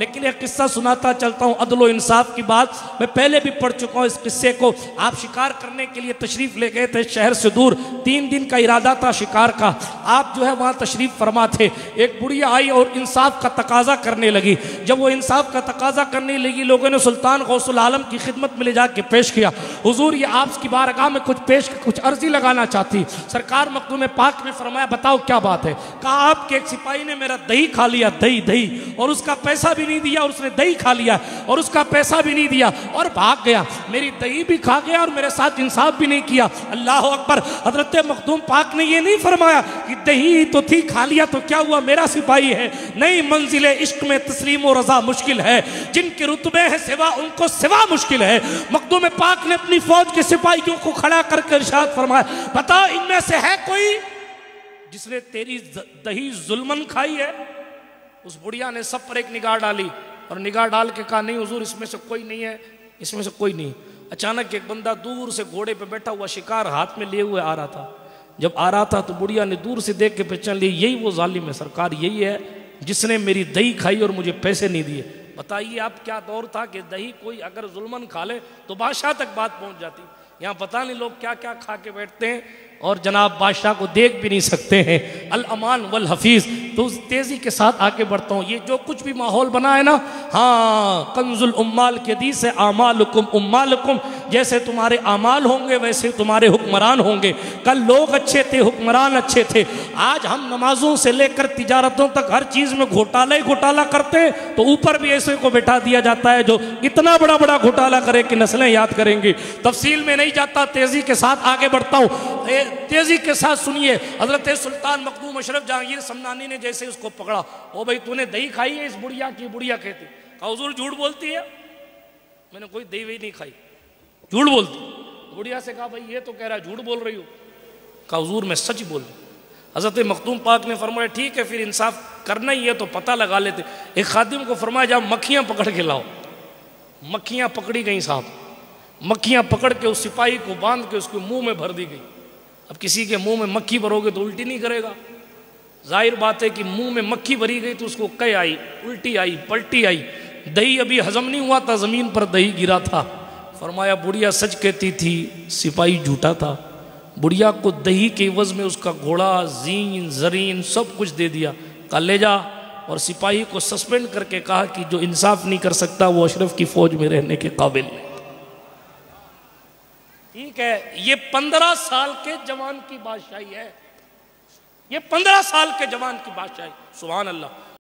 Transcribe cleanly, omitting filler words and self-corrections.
लेकिन एक किस्सा सुनाता चलता हूँ, अदल व इंसाफ की बात मैं पहले भी पढ़ चुका हूँ इस किस्से को। आप शिकार करने के लिए तशरीफ ले गए थे शहर से दूर, 3 दिन का इरादा था शिकार का। आप जो है वहाँ तशरीफ फरमा थे। एक बुढ़िया आई और इंसाफ का तकाजा करने लगी। जब वो इंसाफ का तकाजा करने लगी, लोगों ने सुल्तान गौसुल आलम की खिदमत में ले जाके पेश किया, हुजूर ये आपकी बारगाह में कुछ अर्जी लगाना चाहती। सरकार मखदूम पाक ने फरमाया बताओ क्या बात है। कहा आपके एक सिपाही ने मेरा दही खा लिया, दही, और उसका पैसा भी नहीं दिया, और उसने दही खा लिया और उसका पैसा भी नहीं दिया और भाग गया। मेरी दही भी खा गया और मेरे साथ इंसाफ भी नहीं किया। अल्लाह अकबर। हजरत मखदूम पाक ने ये नहीं फरमाया कि दही तो थी, खा लिया तो क्या हुआ, मेरा सिपाही है। नहीं, मंजिले इश्क में तस्लीम और रजा मुश्किल है, जिनके रुतबे हैं सिवा उनको सिवा मुश्किल है। मखदूम पाक ने अपनी फौज के सिपाहियों को खड़ा करके इरशाद फरमाया बताओ इनमें से है कोई जिसने तेरी दही जुल्मन खाई है। उस बुढ़िया ने सब पर एक निगाह डाली और निगाह डाल के कहा नहीं हुजूर इसमें से कोई नहीं है, इसमें से कोई नहीं। अचानक एक बंदा दूर से घोड़े पे बैठा हुआ शिकार हाथ में लिए हुए आ रहा था। जब आ रहा था तो बुढ़िया ने दूर से देख के पहचान लिया, यही वो जालिम है सरकार, यही है जिसने मेरी दही खाई और मुझे पैसे नहीं दिए। बताइए आप क्या दौर था कि दही कोई अगर जुल्मन खा ले तो बादशाह तक बात पहुंच जाती। यहाँ पता नहीं लोग क्या क्या खा के बैठते हैं और जनाब बादशाह को देख भी नहीं सकते हैं। अल अमान वल हफीज। तो तेज़ी के साथ आगे बढ़ता हूँ। ये जो कुछ भी माहौल बना है ना, हाँ, कंजुल उम्माल के दी से आमालुकुम उम्मालुकुम, जैसे तुम्हारे आमाल होंगे वैसे तुम्हारे हुक्मरान होंगे। कल लोग अच्छे थे, हुक्मरान अच्छे थे, आज हम नमाजों से लेकर तिजारतों तक हर चीज़ में घोटाला ही घोटाला करते हैं। तो ऊपर भी ऐसे को बैठा दिया जाता है जो इतना बड़ा बड़ा घोटाला करे कि नस्लें याद करेंगी। तफसील में नहीं जाता, तेज़ी के साथ आगे बढ़ता हूँ। तेजी के साथ सुनिए। हजरत सुल्तान मखदूम अशरफ जहांगीर समनानी ने जैसे उसको पकड़ा, ओ भाई तूने दही खाई है इस बुढ़िया की? बुढ़िया कहती, कहा हुजूर झूठ बोलती है, मैंने कोई दही वही नहीं खाई, झूठ बोलती। बुढ़िया से कहा भाई ये तो कह रहा है झूठ बोल रही हो। कहा हुजूर मैं सच बोल रही। हजरत मखदूम पाक ने फरमाया ठीक है फिर इंसाफ करना ही है तो पता लगा लेते। एक खादिम को फरमाया जाओ मक्खियां पकड़ के लाओ। मक्खियां पकड़ी गई साहब, मक्खियां पकड़ के उस सिपाही को बांध के उसके मुंह में भर दी गई। अब किसी के मुंह में मक्खी भरोगे तो उल्टी नहीं करेगा, जाहिर बात है कि मुंह में मक्खी भरी गई तो उसको कै आई, उल्टी आई, पलटी आई। दही अभी हजम नहीं हुआ था, जमीन पर दही गिरा था। फरमाया बुढ़िया सच कहती थी, सिपाही झूठा था। बुढ़िया को दही के एवज में उसका घोड़ा, जीन, जरीन सब कुछ दे दिया। कहा ले जा, और सिपाही को सस्पेंड करके कहा कि जो इंसाफ नहीं कर सकता वो अशरफ की फौज में रहने के काबिल नहीं। ठीक है, ये 15 साल के जवान की बादशाही है, ये 15 साल के जवान की बादशाही। सुभान अल्लाह।